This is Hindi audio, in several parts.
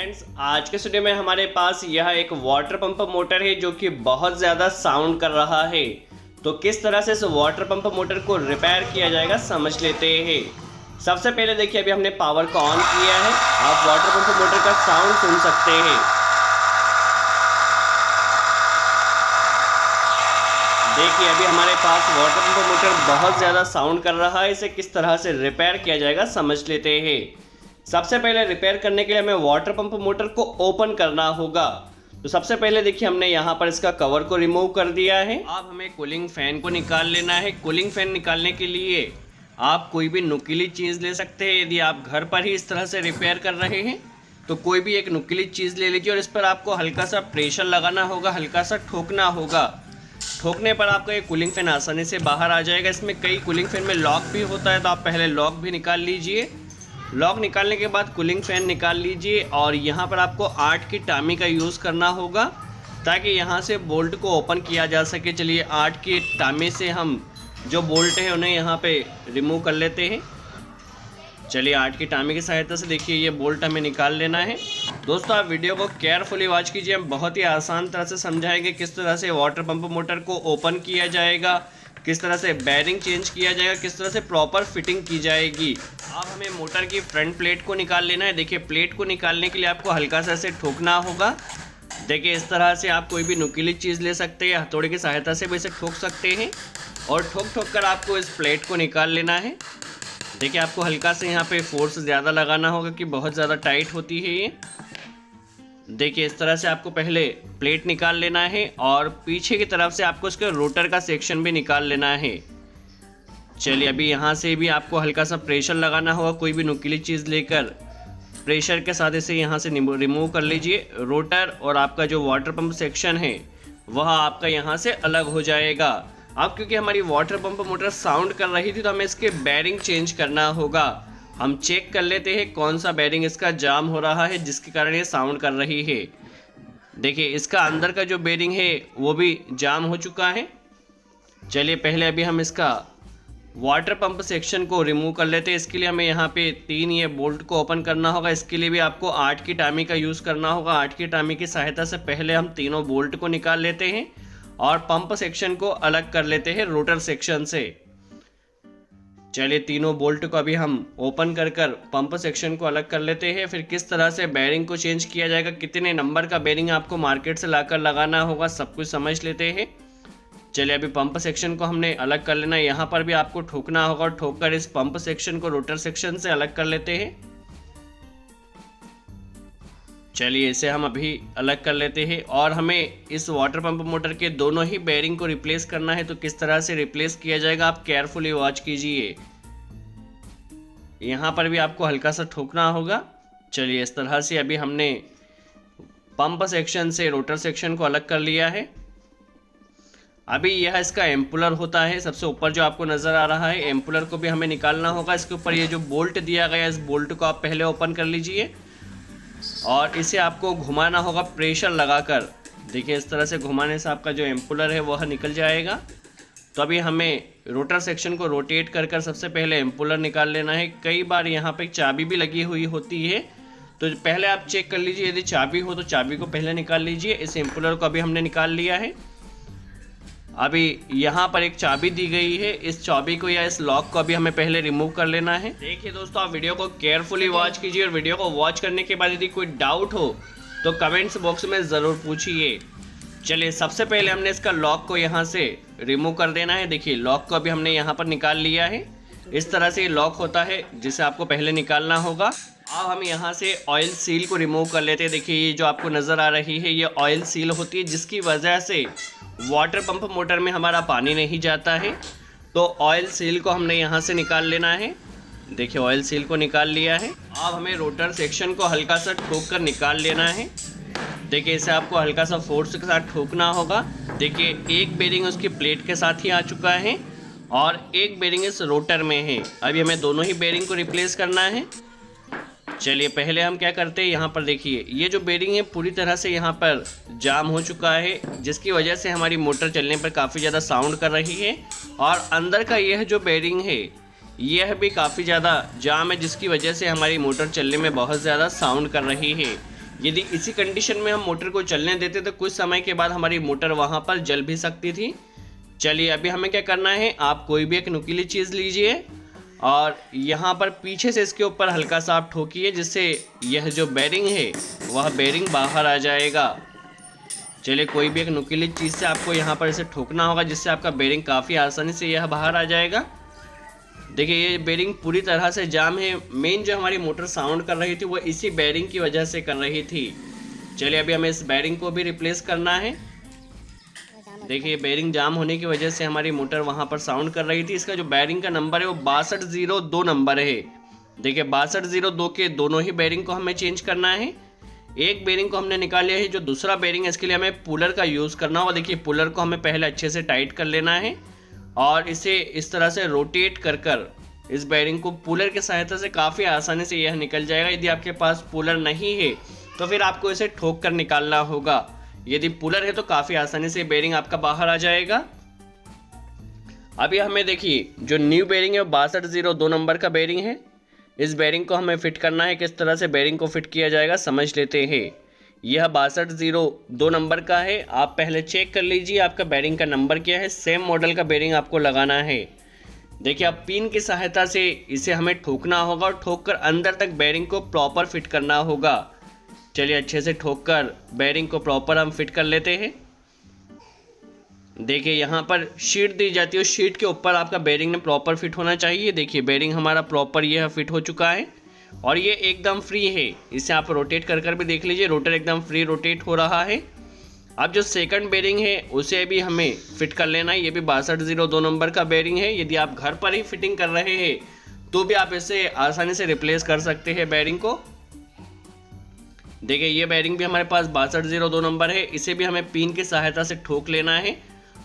फ्रेंड्स, आज के वीडियो में हमारे पास यह एक वाटर पंप मोटर है जो कि बहुत ज़्यादा साउंड कर रहा है। तो किस तरह से इस वाटर पंप मोटर को रिपेयर किया जाएगा समझ लेते हैं। सबसे पहले देखिए, अभी हमने पावर को ऑन किया है। आप वाटर पंप मोटर का साउंड सुन सकते हैं। देखिए, अभी हमारे पास वाटर पंप मोटर बहुत ज़्यादा साउंड कर रहा है। इसे किस तरह से रिपेयर किया जाएगा समझ लेते हैं। सबसे पहले रिपेयर करने के लिए हमें वाटर पंप मोटर को ओपन करना होगा। तो सबसे पहले देखिए, हमने यहाँ पर इसका कवर को रिमूव कर दिया है। अब हमें कूलिंग फैन को निकाल लेना है। कूलिंग फैन निकालने के लिए आप कोई भी नुकीली चीज़ ले सकते हैं। यदि आप घर पर ही इस तरह से रिपेयर कर रहे हैं तो कोई भी एक नुकीली चीज़ ले लीजिए और इस पर आपको हल्का सा प्रेशर लगाना होगा, हल्का सा ठोकना होगा। ठोकने पर आपका ये कूलिंग फैन आसानी से बाहर आ जाएगा। इसमें कई कूलिंग फैन में लॉक भी होता है, तो आप पहले लॉक भी निकाल लीजिए। लॉक निकालने के बाद कूलिंग फैन निकाल लीजिए और यहाँ पर आपको 8 की टामी का यूज़ करना होगा ताकि यहाँ से बोल्ट को ओपन किया जा सके। चलिए, 8 की टामी से हम जो बोल्ट है उन्हें यहाँ पे रिमूव कर लेते हैं। चलिए, 8 की टामी की सहायता से देखिए ये बोल्ट हमें निकाल लेना है। दोस्तों, आप वीडियो को केयरफुली वॉच कीजिए। हम बहुत ही आसान तरह से समझाएंगे किस तरह से वाटर पंप मोटर को ओपन किया जाएगा, किस तरह से बेयरिंग चेंज किया जाएगा, किस तरह से प्रॉपर फिटिंग की जाएगी। अब हमें मोटर की फ्रंट प्लेट को निकाल लेना है। देखिए, प्लेट को निकालने के लिए आपको हल्का सा ऐसे ठोकना होगा। देखिए, इस तरह से आप कोई भी नुकीली चीज़ ले सकते हैं, हथौड़े की सहायता से भी इसे ठोक सकते हैं और ठोक कर आपको इस प्लेट को निकाल लेना है। देखिए, आपको हल्का से यहाँ पे फोर्स ज़्यादा लगाना होगा कि बहुत ज़्यादा टाइट होती है ये। देखिए, इस तरह से आपको पहले प्लेट निकाल लेना है और पीछे की तरफ से आपको इसके रोटर का सेक्शन भी निकाल लेना है। चलिए, अभी यहाँ से भी आपको हल्का सा प्रेशर लगाना होगा। कोई भी नुकीली चीज़ लेकर प्रेशर के साथ इसे यहाँ से रिमूव कर लीजिए। रोटर और आपका जो वाटर पंप सेक्शन है वह आपका यहाँ से अलग हो जाएगा। अब क्योंकि हमारी वाटर पंप मोटर साउंड कर रही थी तो हमें इसके बेयरिंग चेंज करना होगा। हम चेक कर लेते हैं कौन सा बेयरिंग इसका जाम हो रहा है जिसके कारण ये साउंड कर रही है। देखिए, इसका अंदर का जो बेयरिंग है वो भी जाम हो चुका है। चलिए, पहले अभी हम इसका वाटर पंप सेक्शन को रिमूव कर लेते हैं। इसके लिए हमें यहाँ पे 3 ये बोल्ट को ओपन करना होगा। इसके लिए भी आपको 8 की टामी का यूज़ करना होगा। 8 की टामी की सहायता से पहले हम तीनों बोल्ट को निकाल लेते हैं और पंप सेक्शन को अलग कर लेते हैं रोटर सेक्शन से। चलिए, तीनों बोल्ट को अभी हम ओपन कर पंप सेक्शन को अलग कर लेते हैं। फिर किस तरह से बेयरिंग को चेंज किया जाएगा, कितने नंबर का बेयरिंग आपको मार्केट से लाकर लगाना होगा, सब कुछ समझ लेते हैं। चलिए, अभी पंप सेक्शन को हमने अलग कर लेना है। यहाँ पर भी आपको ठोकना होगा और ठोक कर इस पंप सेक्शन को रोटर सेक्शन से अलग कर लेते हैं। चलिए, इसे हम अभी अलग कर लेते हैं और हमें इस वाटर पंप मोटर के दोनों ही बेयरिंग को रिप्लेस करना है। तो किस तरह से रिप्लेस किया जाएगा आप केयरफुली वॉच कीजिए। यहाँ पर भी आपको हल्का सा ठोकना होगा। चलिए, इस तरह से अभी हमने पंप सेक्शन से रोटर सेक्शन को अलग कर लिया है। अभी यह इसका एम्पुलर होता है, सबसे ऊपर जो आपको नज़र आ रहा है, एम्पुलर को भी हमें निकालना होगा। इसके ऊपर ये जो बोल्ट दिया गया है, इस बोल्ट को आप पहले ओपन कर लीजिए और इसे आपको घुमाना होगा प्रेशर लगाकर। देखिए, इस तरह से घुमाने से आपका जो एम्पुलर है वह निकल जाएगा। तो अभी हमें रोटर सेक्शन को रोटेट कर सबसे पहले एम्पुलर निकाल लेना है। कई बार यहाँ पे चाबी भी लगी हुई होती है, तो पहले आप चेक कर लीजिए। यदि चाबी हो तो चाबी को पहले निकाल लीजिए। इस एम्पुलर को अभी हमने निकाल लिया है। अभी यहाँ पर एक चाबी दी गई है, इस चाबी को या इस लॉक को अभी हमें पहले रिमूव कर लेना है। देखिए दोस्तों, आप वीडियो को केयरफुली वॉच कीजिए और वीडियो को वॉच करने के बाद यदि कोई डाउट हो तो कमेंट्स बॉक्स में ज़रूर पूछिए। चलिए, सबसे पहले हमने इसका लॉक को यहाँ से रिमूव कर देना है। देखिए, लॉक को अभी हमने यहाँ पर निकाल लिया है। इस तरह से ये लॉक होता है जिसे आपको पहले निकालना होगा। अब हम यहाँ से ऑयल सील को रिमूव कर लेते हैं। देखिए, ये जो आपको नज़र आ रही है ये ऑयल सील होती है जिसकी वजह से वाटर पंप मोटर में हमारा पानी नहीं जाता है। तो ऑयल सील को हमने यहाँ से निकाल लेना है। देखिए, ऑयल सील को निकाल लिया है। अब हमें रोटर सेक्शन को हल्का सा ठोक कर निकाल लेना है। देखिए, इसे आपको हल्का सा फोर्स के साथ ठोकना होगा। देखिए, एक बेरिंग उसकी प्लेट के साथ ही आ चुका है और एक बेरिंग इस रोटर में है। अभी हमें दोनों ही बेरिंग को रिप्लेस करना है। चलिए, पहले हम क्या करते हैं, यहाँ पर देखिए ये जो बेरिंग है पूरी तरह से यहाँ पर जाम हो चुका है, जिसकी वजह से हमारी मोटर चलने पर काफ़ी ज़्यादा साउंड कर रही है। और अंदर का यह जो बेरिंग है यह भी काफ़ी ज़्यादा जाम है, जिसकी वजह से हमारी मोटर चलने में बहुत ज़्यादा साउंड कर रही है। यदि इसी कंडीशन में हम मोटर को चलने देते तो कुछ समय के बाद हमारी मोटर वहाँ पर जल भी सकती थी। चलिए अभी हमें क्या करना है, आप कोई भी एक नुकीली चीज़ लीजिए और यहाँ पर पीछे से इसके ऊपर हल्का सा आप ठोकिए, जिससे यह जो बेरिंग है वह बेरिंग बाहर आ जाएगा। चलिए कोई भी एक नुकीली चीज़ से आपको यहाँ पर इसे ठोकना होगा, जिससे आपका बेरिंग काफ़ी आसानी से यह बाहर आ जाएगा। देखिए ये बेरिंग पूरी तरह से जाम है। मेन जो हमारी मोटर साउंड कर रही थी वो इसी बेरिंग की वजह से कर रही थी। चलिए अभी हमें इस बेरिंग को भी रिप्लेस करना है। देखिए बेरिंग जाम होने की वजह से हमारी मोटर वहाँ पर साउंड कर रही थी। इसका जो बेरिंग का नंबर है वो 6202 नंबर है। देखिए 6202 के दोनों ही बेरिंग को हमें चेंज करना है। एक बेरिंग को हमने निकाल लिया है, जो दूसरा बेरिंग है इसके लिए हमें पुलर का यूज़ करना होगा। देखिए पुलर को हमें पहले अच्छे से टाइट कर लेना है और इसे इस तरह से रोटेट कर इस बेरिंग को पुलर की सहायता से काफ़ी आसानी से यह निकल जाएगा। यदि आपके पास पुलर नहीं है तो फिर आपको इसे ठोक कर निकालना होगा। यदि पुलर है तो काफ़ी आसानी से बेरिंग आपका बाहर आ जाएगा। अभी हमें देखिए जो न्यू बेरिंग है वो 6202 नंबर का बेरिंग है। इस बेरिंग को हमें फिट करना है। किस तरह से बेरिंग को फिट किया जाएगा समझ लेते हैं। यह 6202 नंबर का है। आप पहले चेक कर लीजिए आपका बेरिंग का नंबर क्या है। सेम मॉडल का बेरिंग आपको लगाना है। देखिए अब पिन की सहायता से इसे हमें ठोकना होगा और ठोक कर अंदर तक बेरिंग को प्रॉपर फिट करना होगा। चलिए अच्छे से ठोक कर बेरिंग को प्रॉपर हम फिट कर लेते हैं। देखिए यहाँ पर शीट दी जाती है, उस शीट के ऊपर आपका बेरिंग ने प्रॉपर फिट होना चाहिए। देखिए बेरिंग हमारा प्रॉपर यह फिट हो चुका है और ये एकदम फ्री है। इसे आप रोटेट कर भी देख लीजिए, रोटर एकदम फ्री रोटेट हो रहा है। अब जो सेकंड बेरिंग है उसे भी हमें फिट कर लेना है। ये भी 6202 नंबर का बेरिंग है। यदि आप घर पर ही फिटिंग कर रहे हैं तो भी आप इसे आसानी से रिप्लेस कर सकते हैं बेरिंग को। देखिए ये बेरिंग भी हमारे पास 6202 नंबर है। इसे भी हमें पिन की सहायता से ठोक लेना है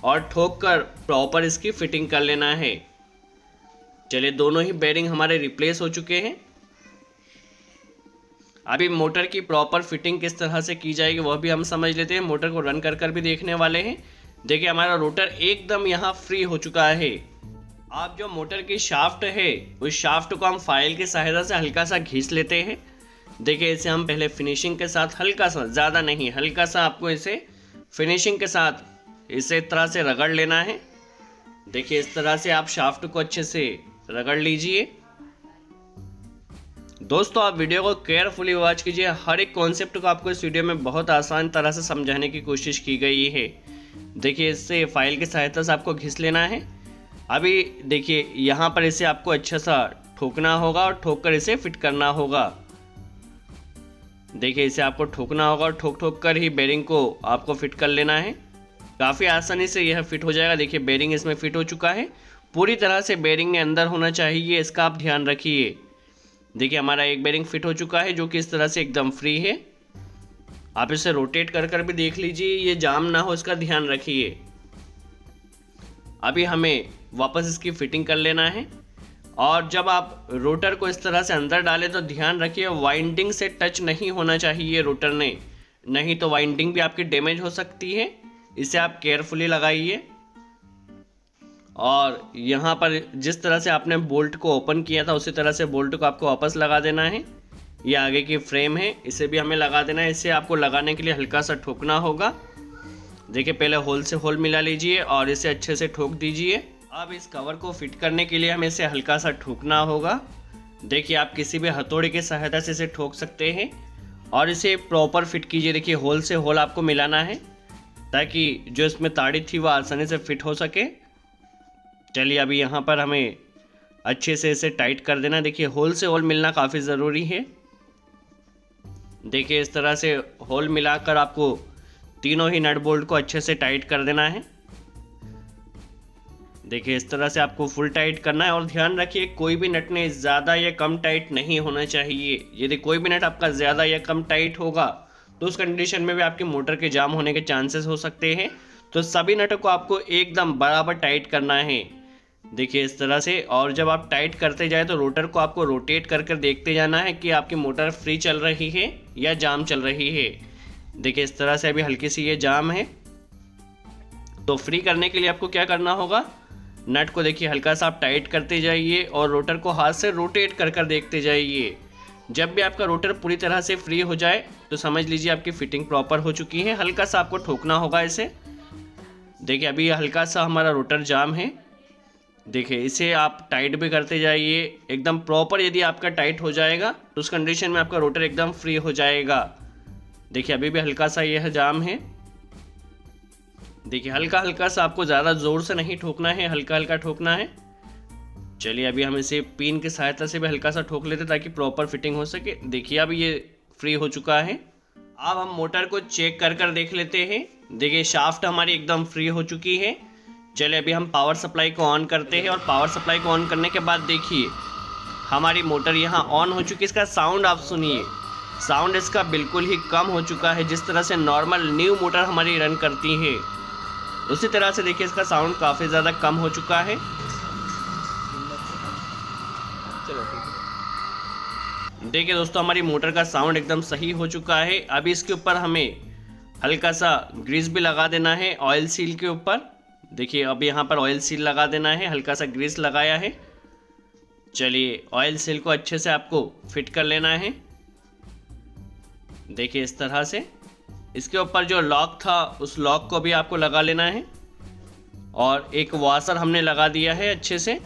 और ठोक कर प्रॉपर इसकी फिटिंग कर लेना है। चलिए दोनों ही बेरिंग हमारे रिप्लेस हो चुके हैं। अभी मोटर की प्रॉपर फिटिंग किस तरह से की जाएगी वह भी हम समझ लेते हैं। मोटर को रन कर भी देखने वाले हैं। देखिए हमारा रोटर एकदम यहाँ फ्री हो चुका है। आप जो मोटर की शाफ्ट है उस शाफ्ट को हम फाइल की सहायता से हल्का सा घिस लेते हैं। देखिए इसे हम पहले फिनिशिंग के साथ हल्का सा, ज़्यादा नहीं, हल्का सा आपको इसे फिनिशिंग के साथ इसे इस तरह से रगड़ लेना है। देखिए इस तरह से आप शाफ्ट को अच्छे से रगड़ लीजिए। दोस्तों आप वीडियो को केयरफुली वॉच कीजिए। हर एक कॉन्सेप्ट को आपको इस वीडियो में बहुत आसान तरह से समझाने की कोशिश की गई है। देखिए इससे फाइल की सहायता से आपको घिस लेना है। अभी देखिए यहाँ पर इसे आपको अच्छा सा ठोकना होगा और ठोक कर इसे फिट करना होगा। देखिए इसे आपको ठोकना होगा और ठोक कर ही बेरिंग को आपको फिट कर लेना है। काफ़ी आसानी से यह फिट हो जाएगा। देखिए बेरिंग इसमें फिट हो चुका है। पूरी तरह से बेरिंग के अंदर होना चाहिए, इसका आप ध्यान रखिए। देखिए हमारा एक बेरिंग फिट हो चुका है जो कि इस तरह से एकदम फ्री है। आप इसे रोटेट कर भी देख लीजिए, ये जाम ना हो इसका ध्यान रखिए। अभी हमें वापस इसकी फिटिंग कर लेना है और जब आप रोटर को इस तरह से अंदर डालें तो ध्यान रखिए वाइंडिंग से टच नहीं होना चाहिए रोटर ने, नहीं तो वाइंडिंग भी आपकी डैमेज हो सकती है। इसे आप केयरफुली लगाइए और यहाँ पर जिस तरह से आपने बोल्ट को ओपन किया था उसी तरह से बोल्ट को आपको वापस लगा देना है। ये आगे की फ्रेम है, इसे भी हमें लगा देना है। इसे आपको लगाने के लिए हल्का सा ठोकना होगा। देखिए पहले होल से होल मिला लीजिए और इसे अच्छे से ठोक दीजिए। अब इस कवर को फिट करने के लिए हमें इसे हल्का सा ठोकना होगा। देखिए आप किसी भी हथौड़े की सहायता से इसे ठोक सकते हैं और इसे प्रॉपर फिट कीजिए। देखिए होल से होल आपको मिलाना है ताकि जो इसमें ताड़ी थी वह आसानी से फिट हो सके। चलिए अभी यहाँ पर हमें अच्छे से इसे टाइट कर देना। देखिए होल से होल मिलना काफ़ी ज़रूरी है। देखिए इस तरह से होल मिलाकर आपको तीनों ही नट बोल्ट को अच्छे से टाइट कर देना है। देखिए इस तरह से आपको फुल टाइट करना है और ध्यान रखिए कोई भी नट ने ज़्यादा या कम टाइट नहीं होना चाहिए। यदि कोई भी नट आपका ज़्यादा या कम टाइट होगा तो उस कंडीशन में भी आपके मोटर के जाम होने के चांसेस हो सकते हैं। तो सभी नटों को आपको एकदम बराबर टाइट करना है। देखिए इस तरह से, और जब आप टाइट करते जाए तो रोटर को आपको रोटेट कर देखते जाना है कि आपकी मोटर फ्री चल रही है या जाम चल रही है। देखिए इस तरह से अभी हल्की सी ये जाम है। तो फ्री करने के लिए आपको क्या करना होगा, नट को देखिए हल्का सा आप टाइट करते जाइए और रोटर को हाथ से रोटेट कर देखते जाइए। जब भी आपका रोटर पूरी तरह से फ्री हो जाए तो समझ लीजिए आपकी फिटिंग प्रॉपर हो चुकी है। हल्का सा आपको ठोकना होगा इसे। देखिए अभी हल्का सा हमारा रोटर जाम है। देखिए इसे आप टाइट भी करते जाइए एकदम प्रॉपर। यदि आपका टाइट हो जाएगा तो उस कंडीशन में आपका रोटर एकदम फ्री हो जाएगा। देखिए अभी भी हल्का सा यह जाम है। देखिए हल्का हल्का सा, आपको ज़्यादा ज़ोर से नहीं ठोकना है, हल्का हल्का ठोकना है। चलिए अभी हम इसे पिन की सहायता से भी हल्का सा ठोक लेते ताकि प्रॉपर फिटिंग हो सके। देखिए अब ये फ्री हो चुका है। अब हम मोटर को चेक कर देख लेते हैं। देखिए शाफ्ट हमारी एकदम फ्री हो चुकी है। चलिए अभी हम पावर सप्लाई को ऑन करते हैं और पावर सप्लाई को ऑन करने के बाद देखिए हमारी मोटर यहाँ ऑन हो चुकी है। इसका साउंड आप सुनिए, साउंड इसका बिल्कुल ही कम हो चुका है। जिस तरह से नॉर्मल न्यू मोटर हमारी रन करती है उसी तरह से देखिए इसका साउंड काफ़ी ज़्यादा कम हो चुका है। देखिए दोस्तों हमारी मोटर का साउंड एकदम सही हो चुका है। अभी इसके ऊपर हमें हल्का सा ग्रीस भी लगा देना है ऑयल सील के ऊपर। देखिए अब यहाँ पर ऑयल सील लगा देना है, हल्का सा ग्रीस लगाया है। चलिए ऑयल सील को अच्छे से आपको फिट कर लेना है। देखिए इस तरह से इसके ऊपर जो लॉक था उस लॉक को भी आपको लगा लेना है। और एक वॉशर हमने लगा दिया है अच्छे से।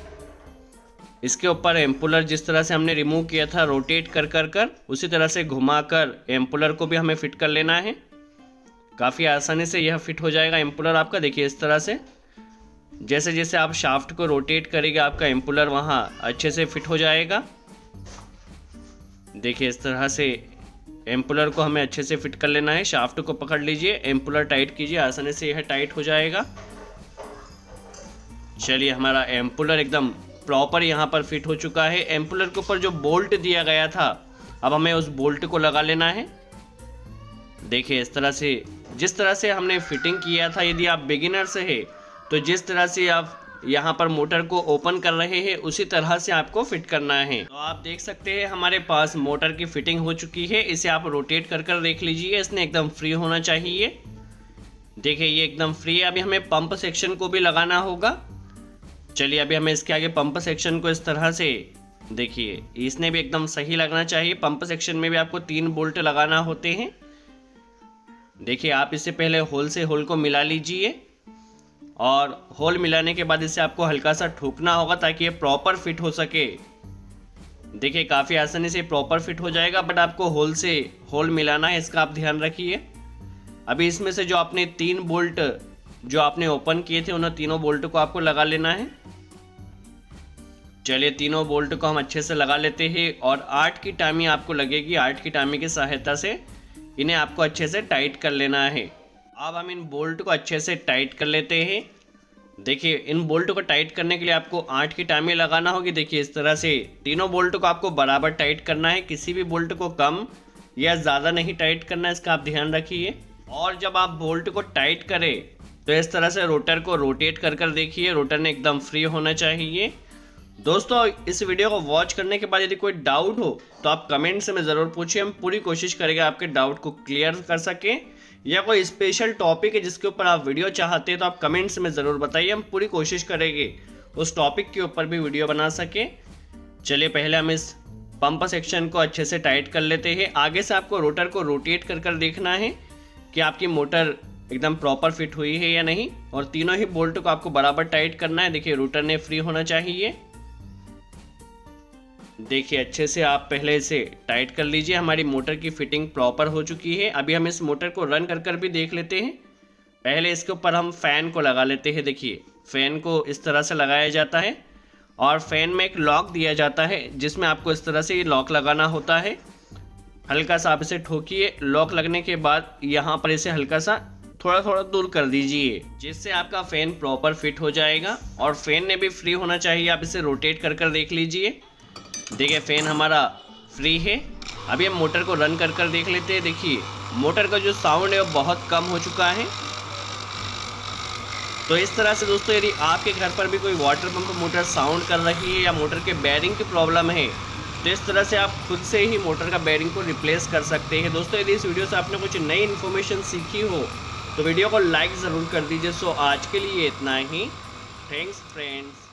इसके ऊपर एम्पुलर जिस तरह से हमने रिमूव किया था रोटेट कर उसी तरह से घुमाकर एम्पुलर को भी हमें फिट कर लेना है। काफ़ी आसानी से यह फिट हो जाएगा एम्पुलर आपका। देखिए इस तरह से जैसे जैसे आप शाफ्ट को रोटेट करेंगे आपका एम्पुलर वहाँ अच्छे से फिट हो जाएगा। देखिए इस तरह से एम्पुलर को हमें अच्छे से फिट कर लेना है। शाफ्ट को पकड़ लीजिए, एम्पुलर टाइट कीजिए, आसानी से यह टाइट हो जाएगा। चलिए हमारा एम्पुलर एकदम प्रॉपर यहाँ पर फिट हो चुका है। एम्पुलर के ऊपर जो बोल्ट दिया गया था अब हमें उस बोल्ट को लगा लेना है। देखिए इस तरह से जिस तरह से हमने फिटिंग किया था, यदि आप बिगिनर्स है तो जिस तरह से आप यहाँ पर मोटर को ओपन कर रहे हैं उसी तरह से आपको फिट करना है। तो आप देख सकते हैं हमारे पास मोटर की फिटिंग हो चुकी है। इसे आप रोटेट कर देख लीजिए, इसने एकदम फ्री होना चाहिए। देखिए ये एकदम फ्री है। अभी हमें पंप सेक्शन को भी लगाना होगा। चलिए अभी हमें इसके आगे पंप सेक्शन को इस तरह से देखिए इसने भी एकदम सही लगना चाहिए। पंप सेक्शन में भी आपको 3 बोल्ट लगाना होते हैं। देखिए आप इससे पहले होल से होल को मिला लीजिए और होल मिलाने के बाद इसे आपको हल्का सा ठोकना होगा ताकि ये प्रॉपर फिट हो सके। देखिए काफ़ी आसानी से प्रॉपर फिट हो जाएगा, बट आपको होल से होल मिलाना है, इसका आप ध्यान रखिए। अभी इसमें से जो आपने 3 बोल्ट जो आपने ओपन किए थे उन तीनों बोल्ट को आपको लगा लेना है। चलिए तीनों बोल्ट को हम अच्छे से लगा लेते हैं और 8 की टामी आपको लगेगी। 8 की टामी की सहायता से इन्हें आपको अच्छे से टाइट कर लेना है। अब हम इन बोल्ट को अच्छे से टाइट कर लेते हैं। देखिए इन बोल्ट को टाइट करने के लिए आपको 8 की टामी लगाना होगी। देखिए इस तरह से तीनों बोल्ट को आपको बराबर टाइट करना है, किसी भी बोल्ट को कम या ज़्यादा नहीं टाइट करना है, इसका आप ध्यान रखिए। और जब आप बोल्ट को टाइट करें तो इस तरह से रोटर को रोटेट कर देखिए, रोटर ने एकदम फ्री होना चाहिए। दोस्तों इस वीडियो को वॉच करने के बाद यदि कोई डाउट हो तो आप कमेंट्स में ज़रूर पूछिए, हम पूरी कोशिश करेंगे आपके डाउट को क्लियर कर सकें। या कोई स्पेशल टॉपिक है जिसके ऊपर आप वीडियो चाहते हैं तो आप कमेंट्स में ज़रूर बताइए, हम पूरी कोशिश करेंगे उस टॉपिक के ऊपर भी वीडियो बना सकें। चलिए पहले हम इस पंप सेक्शन को अच्छे से टाइट कर लेते हैं। आगे से आपको रोटर को रोटेट कर देखना है कि आपकी मोटर एकदम प्रॉपर फिट हुई है या नहीं, और तीनों ही बोल्ट को आपको बराबर टाइट करना है। देखिए रोटर ने फ्री होना चाहिए। देखिए अच्छे से आप पहले इसे टाइट कर लीजिए। हमारी मोटर की फिटिंग प्रॉपर हो चुकी है। अभी हम इस मोटर को रन कर भी देख लेते हैं। पहले इसके ऊपर हम फ़ैन को लगा लेते हैं। देखिए फ़ैन को इस तरह से लगाया जाता है और फ़ैन में एक लॉक दिया जाता है जिसमें आपको इस तरह से ये लॉक लगाना होता है। हल्का सा आप इसे ठोकिए। लॉक लगने के बाद यहाँ पर इसे हल्का सा थोड़ा दूर कर दीजिए, जिससे आपका फ़ैन प्रॉपर फिट हो जाएगा। और फ़ैन ने भी फ्री होना चाहिए। आप इसे रोटेट कर देख लीजिए। देखिए फ़ैन हमारा फ्री है। अभी हम मोटर को रन कर देख लेते हैं। देखिए मोटर का जो साउंड है वो बहुत कम हो चुका है। तो इस तरह से दोस्तों यदि आपके घर पर भी कोई वाटर पंप मोटर साउंड कर रही है या मोटर के बेयरिंग की प्रॉब्लम है तो इस तरह से आप खुद से ही मोटर का बेयरिंग को रिप्लेस कर सकते हैं। दोस्तों यदि इस वीडियो से आपने कुछ नई इन्फॉर्मेशन सीखी हो तो वीडियो को लाइक ज़रूर कर दीजिए। सो आज के लिए इतना ही। Thanks friends.